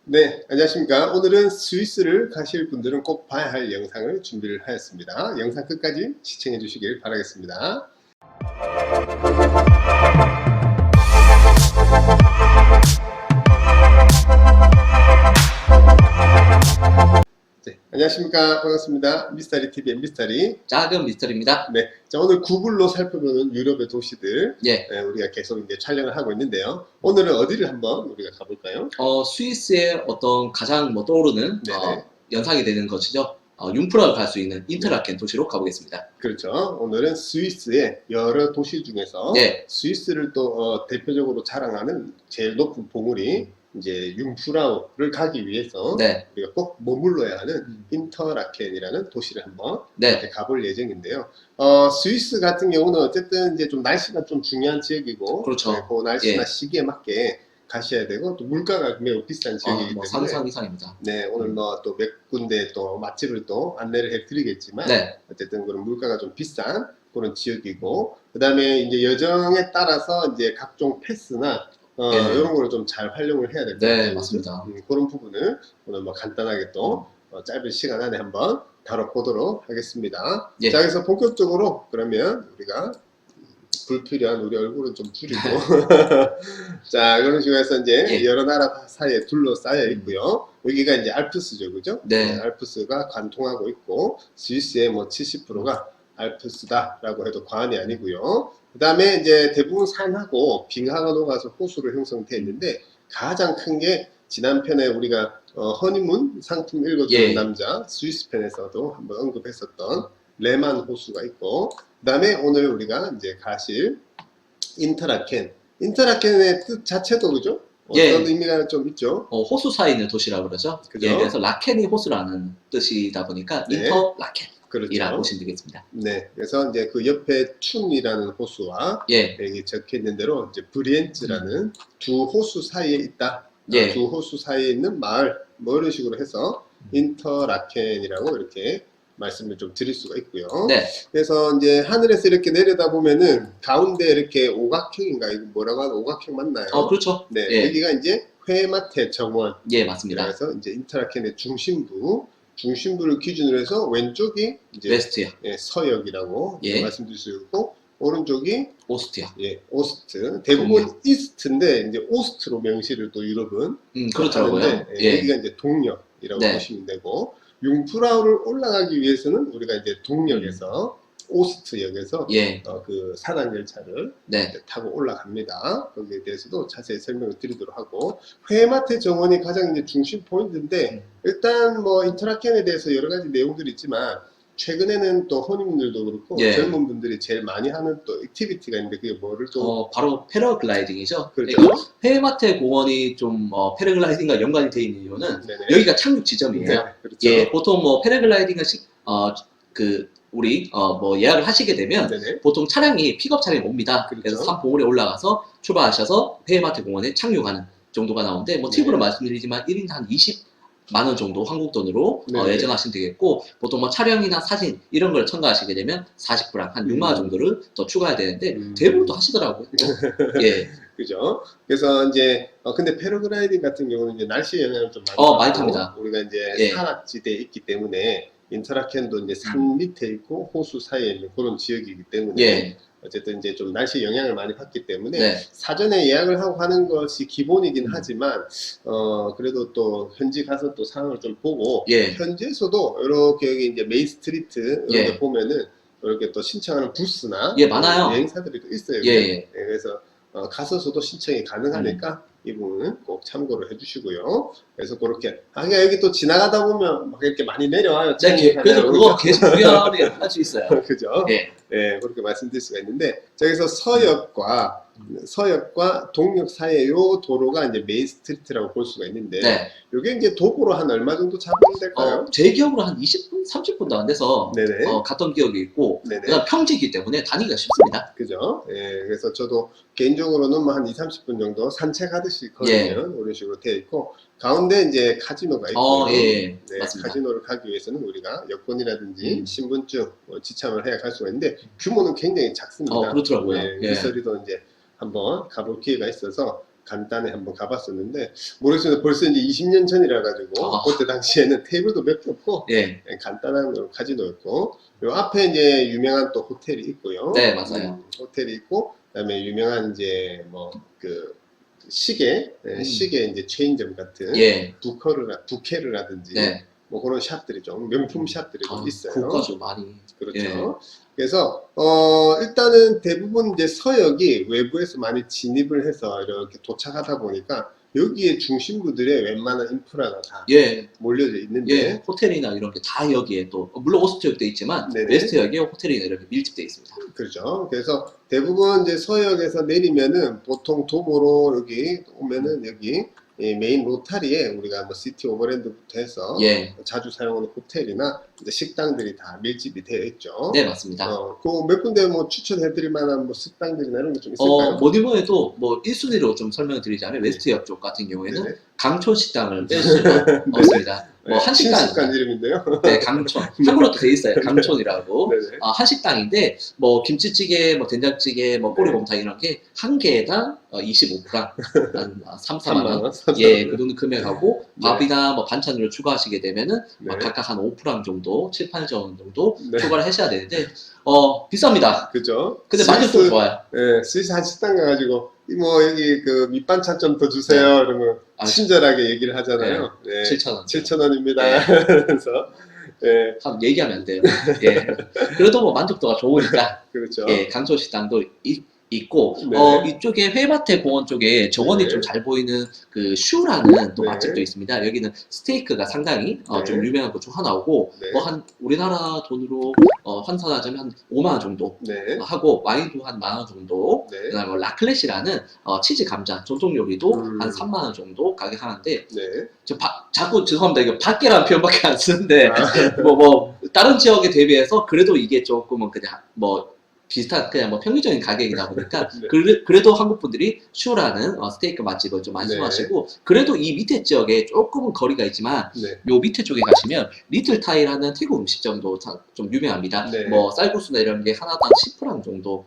네, 안녕하십니까. 오늘은 스위스를 가실 분들은 꼭 봐야 할 영상을 준비를 하였습니다. 영상 끝까지 시청해 주시길 바라겠습니다. 네, 안녕하십니까. 반갑습니다. 미스터리 TV의 미스터리. 작은 미스터리입니다. 네, 자, 오늘 구글로 살펴보는 유럽의 도시들 예. 우리가 계속 이제 촬영을 하고 있는데요. 오늘은 어디를 한번 우리가 가볼까요? 스위스의 어떤 가장 떠오르는 네네. 연상이 되는 것이죠. 융프라를 갈 수 있는 인터라켄 도시로 가보겠습니다. 그렇죠. 오늘은 스위스의 여러 도시 중에서 네. 스위스를 또 대표적으로 자랑하는 제일 높은 봉우리 이제 융프라우를 가기 위해서 네. 우리가 꼭 머물러야 하는 인터라켄이라는 도시를 한번 네. 이렇게 가볼 예정인데요. 스위스 같은 경우는 어쨌든 이제 좀 날씨가 좀 중요한 지역이고, 그렇죠. 네, 그 날씨나 예. 시기에 맞게 가셔야 되고 또 물가가 매우 비싼 지역이기 때문에 상상 이상입니다. 네, 오늘 뭐 또 몇 군데 또 맛집을 또 안내를 해드리겠지만 네. 어쨌든 그런 물가가 좀 비싼 그런 지역이고 그 다음에 이제 여정에 따라서 이제 각종 패스나 예. 이런 거를 좀 잘 활용을 해야 될 것 네, 같아요. 맞습니다. 그런 부분을 오늘 뭐 간단하게 또 짧은 시간 안에 한번 다뤄보도록 하겠습니다. 예. 자, 그래서 본격적으로 그러면 우리가 불필요한 우리 얼굴은 좀 줄이고 자, 그런 식으로 해서 이제 예. 여러 나라 사이에 둘러싸여 있고요. 여기가 이제 알프스죠, 그죠? 네. 알프스가 관통하고 있고 스위스의 뭐 70%가 알프스다라고 해도 과언이 아니고요. 그 다음에 이제 대부분 산하고 빙하가 녹아서 호수로 형성되어 있는데 가장 큰 게 지난 편에 우리가 허니문 상품 읽어주는 예. 남자 스위스 편에서도 한번 언급했었던 레만 호수가 있고 그 다음에 오늘 우리가 이제 가실 인터라켄의 뜻 자체도 그죠? 어떤 예. 의미가 좀 있죠? 호수 사이에 있는 도시라고 그러죠. 그죠? 예, 그래서 라켄이 호수라는 뜻이다 보니까 네. 인터라켄이라고 그렇죠. 보시면 되겠습니다. 네, 그래서 이제 그 옆에 툰이라는 호수와 예. 여기 적혀 있는 대로 이제 브리엔츠라는 두 호수 사이에 있다. 예. 두 호수 사이에 있는 마을 뭐 이런 식으로 해서 인터라켄이라고 이렇게 말씀을 좀 드릴 수가 있고요. 네. 그래서 이제 하늘에서 이렇게 내려다 보면은 가운데 이렇게 오각형인가 이거 뭐라고 하는 오각형 맞나요? 그렇죠. 네, 예. 여기가 이제 회마테 정원. 예, 맞습니다. 그래서 이제 인터라켄의 중심부를 기준으로 해서 왼쪽이 이제 웨스트요. 예, 서역이라고 예. 말씀드릴 수 있고 오른쪽이 오스트요. 예, 오스트. 대부분 이스트인데 이제 오스트로 명시를 또 유럽은 그렇더라고요. 하는데 예. 여기가 이제 동역이라고 네. 보시면 되고 융프라우를 올라가기 위해서는 우리가 이제 동역에서 오스트역에서 예. 그 산악 열차를 네. 타고 올라갑니다. 거기에 대해서도 자세히 설명을 드리도록 하고 회마테 정원이 가장 이제 중심 포인트인데 일단 뭐 인터라켄에 대해서 여러 가지 내용들이 있지만 최근에는 또 혼인분들도 그렇고 예. 젊은 분들이 제일 많이 하는 또 액티비티가 있는데 그게 뭐를 또 바로 패러글라이딩이죠. 그렇죠. 그러니까 회마테 공원이 좀 패러글라이딩과 연관이 되어 있는 이유는 네네. 여기가 착륙 지점이에요. 네, 그렇죠. 예, 보통 뭐 패러글라이딩을 우리 뭐 예약을 하시게 되면 네네. 보통 차량이 픽업 차량이 옵니다. 그렇죠. 그래서 산 봉우리에 올라가서 출발하셔서 회마테 공원에 착륙하는 정도가 나오는데 뭐 팁으로 네. 말씀드리지만 1인당 한 20만 원 정도 한국 돈으로 네네. 예정하시면 되겠고 보통 뭐 촬영이나 사진 이런 걸 첨가하시게 되면 40불 한 6만 원 정도를 더 추가해야 되는데 대부분 또 하시더라고요. 예. 그죠. 그래서 이제 근데 패러글라이딩 같은 경우는 이제 날씨 영향을 좀 많이 많이 받고 탑니다. 우리가 이제 예. 산악지대에 있기 때문에 인터라켄도 이제 산 밑에 있고 호수 사이에 있는 그런 지역이기 때문에 예. 어쨌든 이제 좀 날씨 영향을 많이 받기 때문에 네. 사전에 예약을 하고 하는 것이 기본이긴 하지만 그래도 또 현지 가서 또 상황을 좀 보고 예. 현지에서도 이렇게 여기 이제 메인 스트리트 이렇게 예. 보면은 이렇게 또 신청하는 부스나 예, 많아요. 여행사들이 또 있어요. 예. 그래서 가서서도 신청이 가능하니까 이 부분은 꼭 참고를 해주시고요. 그래서 그렇게 그냥 여기 또 지나가다 보면 막 이렇게 많이 내려와요. 네, 그래서 그거 계속 구현을 할 수 있어요. 그죠? 예. 네, 그렇게 말씀드릴 수가 있는데 저기서 서역과 동역 사이에 요 도로가 이제 메인 스트리트라고 볼 수가 있는데 네. 이게 이제 도보로 한 얼마 정도 잡으면 될까요? 제 기억으로 한 20분, 30분도 안 돼서 네네. 갔던 기억이 있고 네네. 그다음 평지이기 때문에 다니기가 쉽습니다. 그죠? 예, 그래서 저도 개인적으로는 뭐 한 20-30분 정도 산책하듯이 걸으면 이런 식으로 되어 있고 가운데 이제 카지노가 있고 예, 네, 맞습니다. 카지노를 가기 위해서는 우리가 여권이라든지 신분증 지참을 해야 갈 수가 있는데 규모는 굉장히 작습니다. 그렇더라고요. 네, 예. 미서리도 이제 한번 가볼 기회가 있어서 간단히 한번 가봤었는데 모르겠어요. 벌써 이제 20년 전이라 가지고 그때 당시에는 테이블도 몇 개 없고 예. 간단한 카지노였고 그리고 앞에 이제 유명한 또 호텔이 있고요. 네, 맞아요. 호텔이 있고 그다음에 유명한 이제 뭐 그 시계 이제 체인점 같은 예. 부케르라든지 네. 뭐 그런 샵들이 좀 명품 샵들이 좀 있어요. 고가죠 많이. 그렇죠. 예. 그래서 일단은 대부분 이제 서역이 외부에서 많이 진입을 해서 이렇게 도착하다 보니까 여기에 중심부들의 웬만한 인프라가 다 예. 몰려져 있는데 예. 호텔이나 이런 게 다 여기에 또 물론 오스트역도 있지만 네네. 웨스트역에 호텔이나 이렇게 밀집되어 있습니다. 그렇죠. 그래서 대부분 이제 서역에서 내리면은 보통 도보로 여기 오면은 여기 이 메인 로타리에 우리가 뭐 시티 오버랜드부터 해서 예. 자주 사용하는 호텔이나 이제 식당들이 다 밀집이 되어 있죠. 네, 맞습니다. 그 몇 군데 뭐 추천해드릴 만한 뭐 식당들이나 이런 게 좀 있을까요? 뭐니 뭐니 해도 뭐 1순위로 좀 설명을 드리자면 웨스트역 쪽 같은 경우에는 네네. 강촌 식당을 뺄 수가 없습니다. 뭐 한식당 신식당 이름인데요. 네, 강촌. 한글로도 돼 있어요. 강촌이라고. 네네. 한식당인데 뭐 김치찌개, 뭐 된장찌개, 뭐 꼬리곰탕 이런 게 한 개당 25g, 한 3, 4만 원. 예, 그 정도 금액하고 네. 밥이나 뭐 반찬으로 추가하시게 되면은 네. 각각 한 5g 정도, 7, 8점 정도 네. 추가를 하셔야 되는데 비쌉니다. 그죠? 근데 만족도 좋아요. 네, 스위스 한식당 가가지고 뭐 여기 그 밑반찬 좀 더 주세요. 이러면 친절하게 얘기를 하잖아요. 네. 7,000원. 7,000원입니다. 네. 그래서 네. 참 얘기하면 안 돼요. 예. 그래도 뭐 만족도가 좋으니까. 그렇죠. 예, 강촌 식당도 있고 네. 이쪽에 회마태 공원 쪽에 정원이 네. 좀 잘 보이는 그 슈라는 또 네. 맛집도 있습니다. 여기는 스테이크가 상당히 네. 좀 유명한 것 중 하나고 네. 뭐 한 우리나라 돈으로 환산하자면 한 5만 원 정도 네. 하고 와인도 한 1만 원 정도. 네. 그다음에 뭐 라클렛이라는 치즈 감자 전통 요리도 음. 한 3만 원 정도 가격 하는데 네. 자꾸 죄송합니다. 이거 밖에라는 표현밖에 안 쓰는데 아. 뭐 다른 지역에 대비해서 그래도 이게 조금은 그냥 뭐 비슷한 그냥 뭐 평균적인 가격이다 보니까 네. 그래도 한국 분들이 슈라는 스테이크 맛집을 좀 많이 네. 선호하시고 그래도 이 밑에 지역에 조금은 거리가 있지만 네. 요 밑에 쪽에 가시면 리틀 타이라는 태국 음식점도 좀 유명합니다. 네. 뭐 쌀국수나 이런 게 하나당 10프랑 정도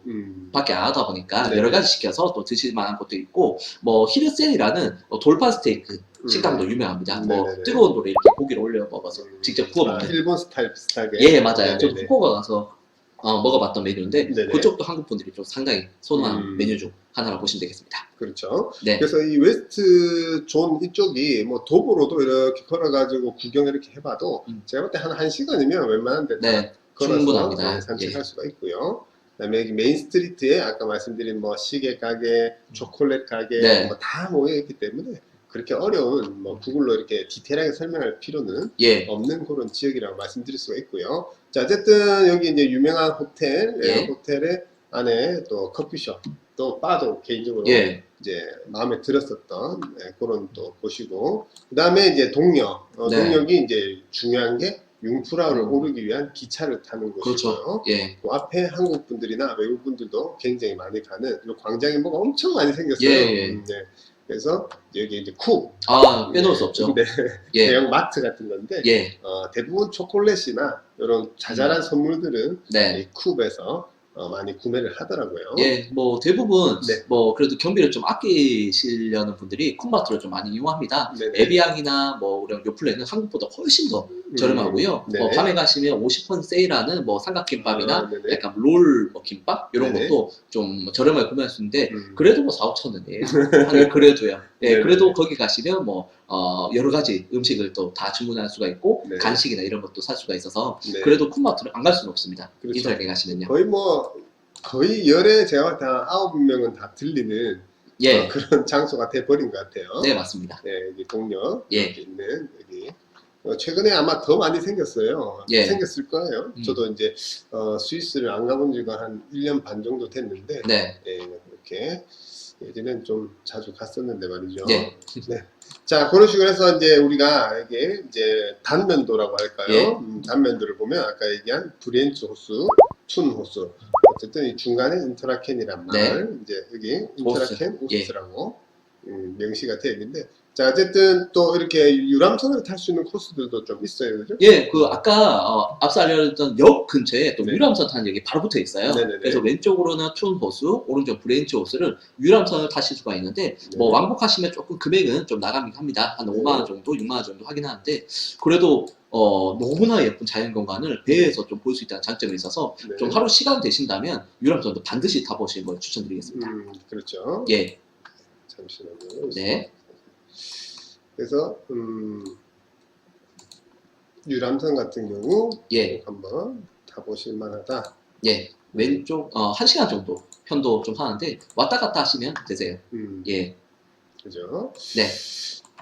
밖에 안 하다 보니까 네. 여러 가지 시켜서 또 드실 만한 것도 있고 뭐 히르셀이라는 돌판 스테이크 식당도 유명합니다. 뭐 네네네. 뜨거운 돌에 이렇게 고기를 올려 먹어서 직접 구워 먹는. 일본 스타일 비슷하게. 예, 맞아요. 저 네네네. 후쿠오카 가서 먹어봤던 메뉴인데 네네. 그쪽도 한국 분들이 좀 상당히 선호하는 메뉴 중 하나라고 보시면 되겠습니다. 그렇죠. 네. 그래서 이 웨스트 존 이쪽이 뭐 도보로도 이렇게 걸어가지고 구경 이렇게 해봐도 제가 볼 때 한 1시간이면 웬만한 데 네, 걸어서 충분합니다. 산책할 예. 수가 있고요. 그다음에 여기 메인 스트리트에 아까 말씀드린 뭐 시계 가게, 초콜릿 가게 네. 뭐 다 모여 있기 때문에 그렇게 어려운 뭐 구글로 이렇게 디테일하게 설명할 필요는 예. 없는 그런 지역이라고 말씀드릴 수가 있고요. 자, 어쨌든 여기 이제 유명한 호텔, 예. 호텔의 안에 또 커피숍, 또 바도 개인적으로 예. 이제 마음에 들었었던 그런 또 곳이고, 그 다음에 이제 동역, 네. 동역이 이제 중요한 게 융프라우를 오르기 위한 기차를 타는 곳이고요. 그렇죠. 예. 그 앞에 한국 분들이나 외국 분들도 굉장히 많이 가는 이 광장에 뭐가 엄청 많이 생겼어요. 예. 네. 그래서 여기 이제 쿱, 빼놓을 수 없죠. 네. 예. 대형 마트 같은 건데 예. 대부분 초콜릿이나 이런 자잘한 선물들은 네. 이 쿱에서 많이 구매를 하더라고요. 예, 뭐 대부분 네. 뭐 그래도 경비를 좀 아끼시려는 분들이 쿤마트를 좀 많이 이용합니다. 네네. 에비앙이나 뭐 이런 요플레는 한국보다 훨씬 더 저렴하고요. 네. 밤에 가시면 50% 세일하는 뭐 삼각김밥이나 네네. 약간 롤 뭐 김밥 이런 네네. 것도 좀 저렴하게 구매할 수 있는데 음. 그래도 뭐 4, 5천 원이에요. 그래도요. 예, 네네. 그래도 거기 가시면 뭐 여러 가지 음식을 또 다 주문할 수가 있고 네. 간식이나 이런 것도 살 수가 있어서 네. 그래도 쿤마트를 안 갈 수는 없습니다. 그렇죠. 인터넷에 가시면요. 거의 열에 제가 한 9명은 다 들리는 예, 그런 장소가 돼버린 것 같아요. 네 맞습니다. 네, 여기 동력 예. 여기 있는 여기 최근에 아마 더 많이 생겼어요. 예. 생겼을 거예요. 저도 이제 스위스를 안 가본 지가 한 1년 반 정도 됐는데 네. 이렇게 예전엔 좀 자주 갔었는데 말이죠. 예. 네. 자, 그런 식으로 해서 이제 우리가 이게 이제 단면도라고 할까요? 예. 단면도를 보면 아까 얘기한 브리엔츠 호수, 춘 호수. 어쨌든 이 중간에 인터라켄이란 말, 네. 이제 여기 인터라켄 예. 오스라고 명시가 되어 있는데, 자, 어쨌든 또 이렇게 유람선을 탈 수 있는 코스들도 좀 있어요, 그죠? 예, 그 아까 앞서 알려드렸던 역 근처에 또 네. 유람선 타는 역이 바로 붙어 있어요. 네네네. 그래서 왼쪽으로는 춘 호수, 오른쪽 브랜치 호수를 유람선을 타실 수가 있는데 네. 뭐 왕복하시면 조금 금액은 좀 나가긴 합니다. 한 네. 5만 원 정도, 6만 원 정도 하긴 하는데 그래도 너무나 예쁜 자연 공간을 배에서 좀 볼 수 있다는 장점이 있어서 네. 좀 하루 시간 되신다면 유람선도 반드시 타보시는 걸 추천드리겠습니다. 그렇죠. 예, 잠시만요. 네, 그래서 유람선 같은 경우 예, 한번 타보실 만하다. 예. 왼쪽 1시간 정도 편도 좀 하는데 왔다 갔다 하시면 되세요. 예, 그죠? 네.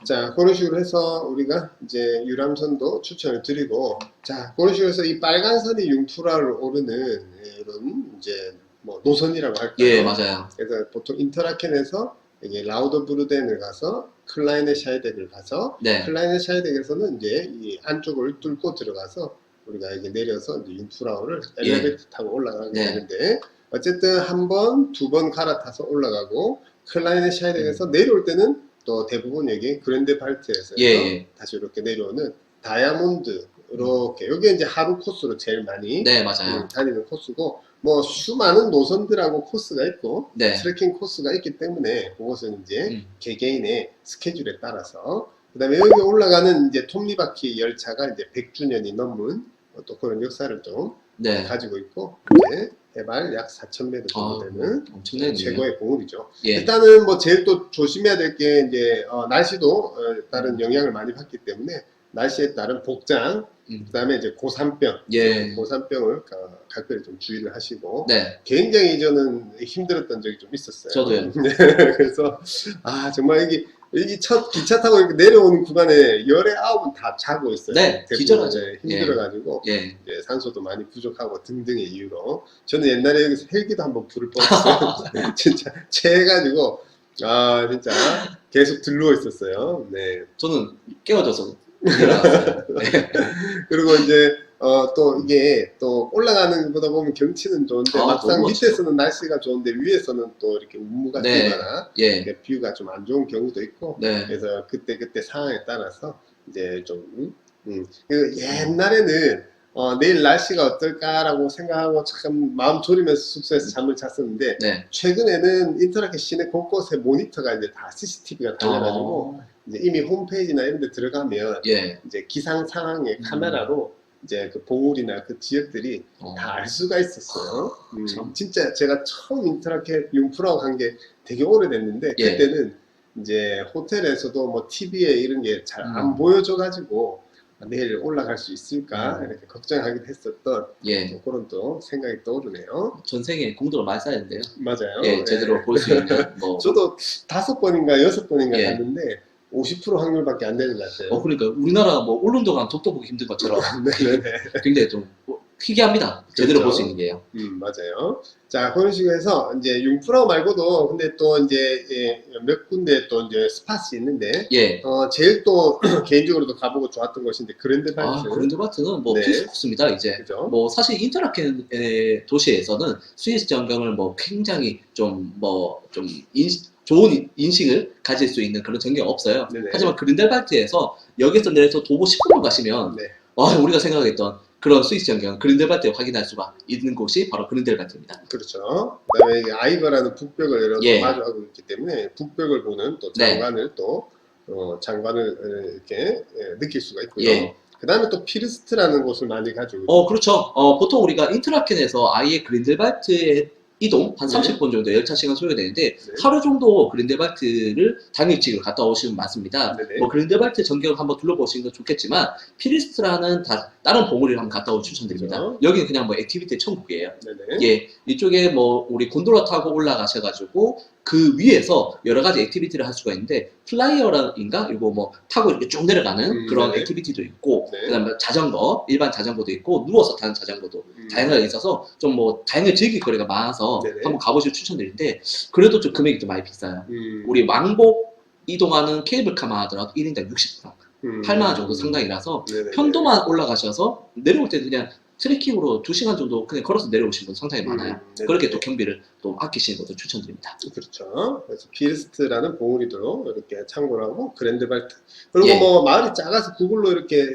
자, 그런 식으로 해서 우리가 이제 유람선도 추천을 드리고, 자, 그런 식으로 해서 이 빨간 선이 융프라를 오르는 이런 이제 뭐 노선이라고 할까요? 예, 맞아요. 그래서 보통 인터라켄에서 이게 라우더브르덴을 가서 클라이네샤이덱을 가서 네. 클라이네샤이덱에서는 이제 이 안쪽을 뚫고 들어가서 우리가 이게 내려서 이제 융프라우를 예. 엘리베이터 타고 올라가게 네. 되는데 어쨌든 한 번, 두 번 갈아타서 올라가고 클라이네샤이덱에서 내려올 때는 또 대부분 여기 그랜드 발트에서 예. 다시 이렇게 내려오는 다이아몬드 이렇게 여기 이제 하루 코스로 제일 많이 네, 맞아요. 다니는 코스고 뭐 수많은 노선들하고 코스가 있고 네. 트레킹 코스가 있기 때문에 그것은 이제 개개인의 스케줄에 따라서 그다음에 여기 올라가는 이제 톱니바퀴 열차가 이제 100주년이 넘은 또 그런 역사를 좀 네. 가지고 있고 이제 해발 약 4,000m 정도 되는 엄청나네요. 최고의 보물이죠. 예. 일단은 뭐 제일 또 조심해야 될 게 이제 날씨도 다른 영향을 많이 받기 때문에 날씨에 따른 복장, 그다음에 이제 고산병, 예. 고산병을 각별히 좀 주의를 하시고 네. 굉장히 저는 힘들었던 적이 좀 있었어요. 저도요. 네, 그래서 정말 여기 첫 기차 타고 이렇게 내려오는 구간에 열의 아홉은 다 자고 있어요. 네, 대부분. 기절하죠. 네, 힘들어가지고 예. 이제 산소도 많이 부족하고 등등의 이유로 저는 옛날에 여기서 헬기도 한번 부를 뻔했어요. 진짜 체해가지고 진짜 계속 들누워 있었어요. 네. 저는 깨워져서 일어났어요. 네. 그리고 이제 또 이게 또 올라가는 거다 보면 경치는 좋은데 막상 너무 밑에서는 날씨가 좋은데 위에서는 또 이렇게 운무가 네. 뜨거나 예. 뷰가 좀 안 좋은 경우도 있고 네. 그래서 그때 상황에 따라서 이제 좀 그 옛날에는 내일 날씨가 어떨까라고 생각하고 참 마음 졸이면서 숙소에서 잠을 잤었는데 네. 최근에는 인터넷 시내 곳곳에 모니터가 이제 다 CCTV가 달려가지고 이제 이미 홈페이지나 이런 데 들어가면 예. 이제 기상 상황의 카메라로 이제 그 봉우리나 그 지역들이 다 알 수가 있었어요. 참. 진짜 제가 처음 인터라켓 융프라고 간 게 되게 오래됐는데 예. 그때는 이제 호텔에서도 뭐 TV에 이런 게 잘 안 보여줘가지고 내일 올라갈 수 있을까 이렇게 걱정하기도 했었던 예. 그런 또 생각이 떠오르네요. 전생에 공들을 많이 쌓였는데요. 맞아요. 예, 제대로 볼 수 있는 뭐. 저도 5번인가 6번인가 예. 갔는데 50% 확률밖에 안 되는 것 같아요. 그러니까 우리나라 뭐 울릉도랑 독도 보기 힘든 것처럼 네네네. 굉장히 좀 희귀합니다. 제대로 그렇죠. 볼 수 있는 게요. 맞아요. 자, 그런 식으로 해서 이제 융프라우 말고도 근데 또 이제 몇 군데 또 이제 스팟이 있는데 예. 제일 또 개인적으로도 가보고 좋았던 곳인데 그랜드발트. 그랜드발트는 뭐 네. 필수 코스입니다. 이제 그죠? 뭐 사실 인터라켄 도시에서는 스위스 전경을 뭐 굉장히 좀 좋은 인식을 가질 수 있는 그런 전경이 없어요. 네네. 하지만 그린델발트에서 역에서 내려서 도보 10분만 가시면 네. 우리가 생각했던 그런 스위스 전경 그린델발트에 확인할 수가 있는 곳이 바로 그린델발트입니다. 그렇죠. 그다음에 이게 아이버라는 북벽을 여러 예. 마주하고 있기 때문에 북벽을 보는 또 네. 장관을 또 장관을 이렇게 느낄 수가 있고요. 예. 그다음에 또 피르스트라는 곳을 많이 가지고 있어요. 그렇죠. 보통 우리가 인터라켄에서 아예 그린델발트에 이동 한 네. 30분 정도 열차 시간 소요되는데 네. 하루 정도 그린델발트를 당일치기로 갔다 오시면 맞습니다. 네네. 뭐 그린델발트 전경을 한번 둘러보시는 건 좋겠지만 피리스트라는 다른 봉우리를 한번 갔다 오면 추천드립니다. 그렇죠. 여기는 그냥 뭐 액티비티 천국이에요. 네네. 예, 이쪽에 뭐 우리 곤돌라 타고 올라가셔가지고 그 위에서 여러 가지 액티비티를 할 수가 있는데 플라이어인가 이거 뭐 타고 이렇게 쭉 내려가는 그런 네네. 액티비티도 있고 네. 그다음에 자전거 일반 자전거도 있고 누워서 타는 자전거도 다양하게 있어서 좀 뭐 다양하게 즐길 거리가 많아서 네네. 한번 가보시길 추천드리는데 그래도 좀 금액이 좀 많이 비싸요. 우리 왕복 이동하는 케이블카만 하더라도 1인당 60%, 8만 원 정도 상당이라서 네네. 편도만 올라가셔서 내려올 때는 그냥 트레킹으로 2시간 정도 그냥 걸어서 내려오신 분 상당히 많아요. 네네. 그렇게 또 경비를 또 아끼시는 것도 추천드립니다. 그렇죠. 그래서 피르스트라는 봉우리도 이렇게 참고를 하고 그랜드발트. 그리고 예. 뭐 마을이 작아서 구글로 이렇게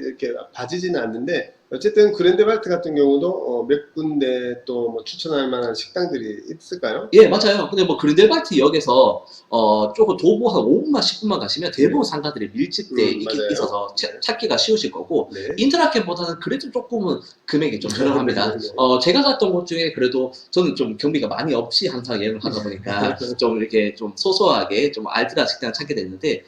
봐지지는 않는데 어쨌든 그랜드발트 같은 경우도 몇 군데 또 뭐 추천할 만한 식당들이 있을까요? 예, 맞아요. 근데 뭐 그린델발트 역에서 조금 도보 한 5분만 10분만 가시면 대부분 상가들이 밀집돼 맞아요. 있어서 찾기가 쉬우실 거고 네. 인터라켄보다는 그래도 조금은 금액이 좀 저렴합니다. 네. 제가 갔던 곳 중에 그래도 저는 좀 경비가 많이 없이 항상 여행을 하다 보니까 좀 이렇게 좀 소소하게 좀 알뜰한 식당을 찾게 됐는데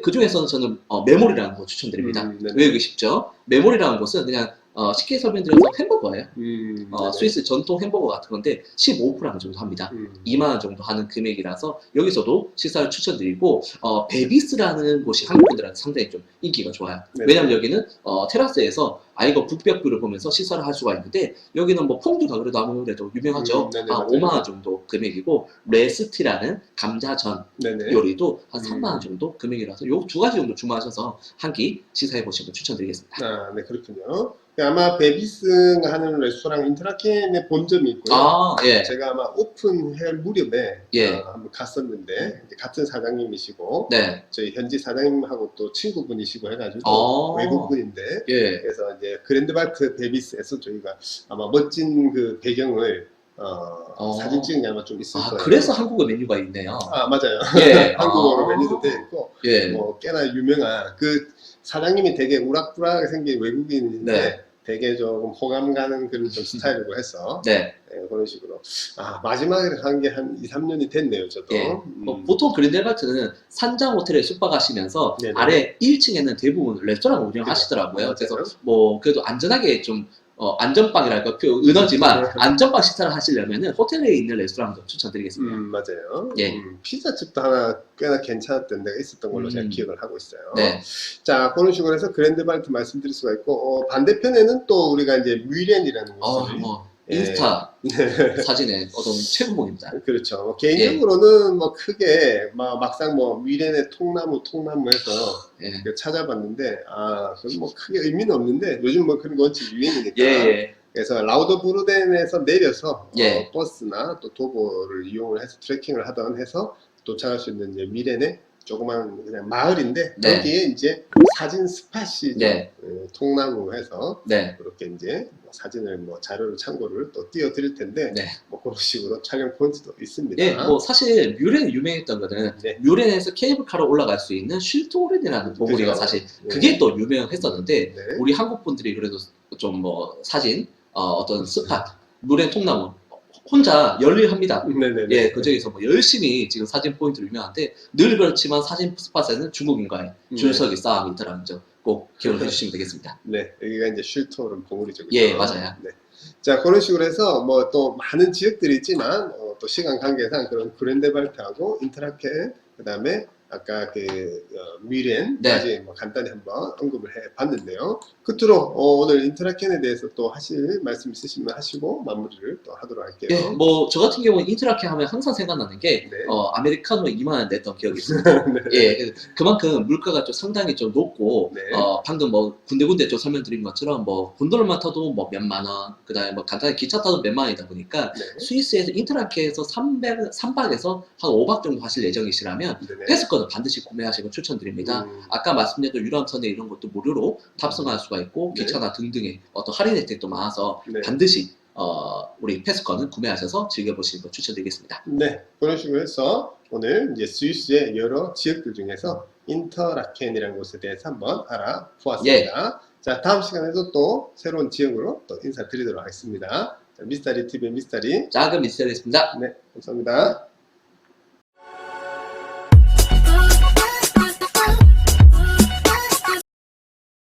그 중에서는 저는 메모리라는 곳 추천드립니다. 네네. 외우기 쉽죠? 메모리라는 곳은 그냥 쉽게 설명드려서 햄버거예요. 네네. 스위스 전통 햄버거 같은 건데 15% 정도 합니다. 2만 원 정도 하는 금액이라서 여기서도 식사를 추천드리고 베비스라는 곳이 한국 분들한테 상당히 좀 인기가 좋아요. 네네. 왜냐면 여기는 테라스에서 아이거 북벽뷰를 보면서 식사를 할 수가 있는데 여기는 뭐 퐁듀가 그래도 아무래도 유명하죠. 네네, 한 맞아요. 5만 원 정도 금액이고 레스티라는 감자전 네네. 요리도 한 3만 원 정도 금액이라서 요 두 가지 정도 주문하셔서 한 끼 시사해 보시면 추천드리겠습니다. 아, 네, 그렇군요. 아마 베비스가 하는 레스토랑 인트라켄에 본점이 있고요. 아, 예. 제가 아마 오픈할 무렵에 예. 한번 갔었는데 이제 같은 사장님이시고 네. 저희 현지 사장님하고 또 친구분이시고 해가지고 외국분인데 예. 그래서 이제 그랜드발트 베비스에서 저희가 아마 멋진 그 배경을 사진 찍은 게 아마 좀 있을 거예요. 그래서 한국어 메뉴가 있네요. 아, 맞아요. 예. 한국어로 메뉴도 되어 있고 예. 뭐 꽤나 유명한 그 사장님이 되게 우락부락하게 생긴 외국인인데 네. 되게 조금 호감 가는 그런 좀 스타일이고 해서 네. 그런 식으로 마지막에 간 게 한 2, 3년이 됐네요 저도. 예. 보통 그린델발트는 산장 호텔에 숙박하시면서 네네. 아래 1층에는 대부분 레스토랑을 운영하시더라고요. 맞아요. 그래서 뭐 그래도 안전하게 좀 안전빵이랄까 은어지만 안전빵 식사를 하시려면은 호텔에 있는 레스토랑도 추천드리겠습니다. 맞아요. 예. 피자집도 하나 꽤나 괜찮았던 데가 있었던 걸로 제가 기억을 하고 있어요. 네. 자, 그런 식으로 해서 그랜드발트 말씀드릴 수가 있고 반대편에는 또 우리가 이제 뮤렌이라는 곳이 인스타 사진에 어떤 최고봉입니다. 그렇죠. 개인적으로는 뭐 크게 막상 뭐 미래의 통나무에서 예. 찾아봤는데 그건 뭐 크게 의미는 없는데 요즘 뭐 그런 건 원체 유행이니까. 예. 그래서 라우더부르덴에서 내려서 예. 버스나 또 도보를 이용을 해서 트레킹을 하던 해서 도착할 수 있는 이제 미래의 조그만 그냥 마을인데 네. 여기에 이제 사진 스팟이죠. 네. 통나무에서 네. 그렇게 이제 사진을 자료를 참고를 또 띄워드릴 텐데 네. 뭐 그런 식으로 촬영 포인트도 있습니다. 예, 뭐 사실 뮤렌이 유명했던 거는 네. 뮤렌에서 케이블카로 올라갈 수 있는 쉴트오렌이라는 봉우리가 그죠. 사실 네. 그게 또 유명했었는데 네. 우리 한국 분들이 그래도 좀 뭐 사진 어떤 스팟 뮤렌 통나무 혼자 열일합니다. 네네네. 예, 그 중에서 뭐 열심히 지금 사진 포인트로 유명한데 늘 그렇지만 사진 스팟에는 중국인과의 줄서기 싸움이 있다는 점 꼭 기억을 해주시면 되겠습니다. 네, 여기가 이제 쉴토른 봉우리죠. 예, 맞아요. 네. 자, 그런 식으로 해서 뭐 또 많은 지역들이 있지만 또 시간 관계상 그런 그랜데발트하고 인터라켄 그다음에 아까 미렌까지 뭐 간단히 한번 언급을 해봤는데요. 끝으로 오늘 인터라켄에 대해서 또 하실 말씀 있으시면 하시고 마무리를 또 하도록 할게요. 예, 뭐 저 같은 경우는 인터라켄 하면 항상 생각나는 게 네. 아메리카노 2만 원 냈던 기억이 있습니다. 네. 예, 그만큼 물가가 좀 상당히 좀 높고 네. 방금 뭐 군데군데 좀 설명드린 것처럼 뭐 곤돌만 타도 뭐 몇만 원, 그다음에 뭐 간단히 기차 타도 몇만 원이다 보니까 네. 스위스에서 인터라켄에서 3박에서 한 5박 정도 하실 예정이시라면 네네. 패스권을 반드시 구매하시고 추천드립니다. 아까 말씀드렸던 유람선에 이런 것도 무료로 탑승할 수가 있고 네. 기차나 등등의 어떤 할인 혜택도 많아서 네. 반드시 우리 패스권은 구매하셔서 즐겨보시는 거 추천드리겠습니다. 네, 그런 식으로 해서 오늘 이제 스위스의 여러 지역들 중에서 인터라켄이라는 곳에 대해서 한번 알아보았습니다. 자, 다음 시간에도 또 새로운 지역으로 또 인사드리도록 하겠습니다. 자, 미스터리 TV의 미스터리. 작은 미스터리였습니다. 네, 감사합니다.